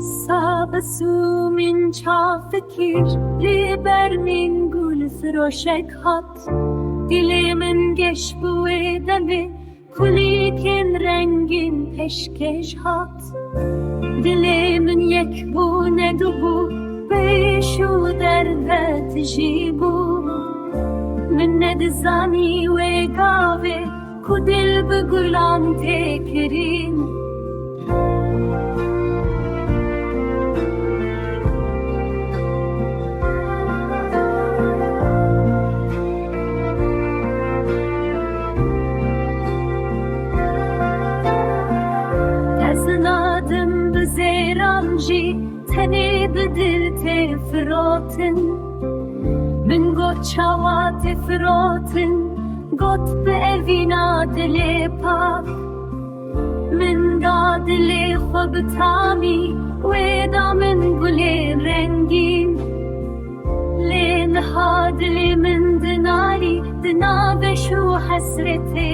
سابسو من çafekir Libernin gül froşek hat Dili min geş bu edemi Kulikin rengin peşkeş hat Dili min yek bu ne bu Beşu derde tjibu Min ne dizani ve gave Kudil bi gulan tekirin Adım bzeramji teni bedil tefrotin Min got çava tefrotin Got be evina dili pak Min da dili khub tami Ve da min guli rengin Lin ha dili min dinari Dina beşu hasreti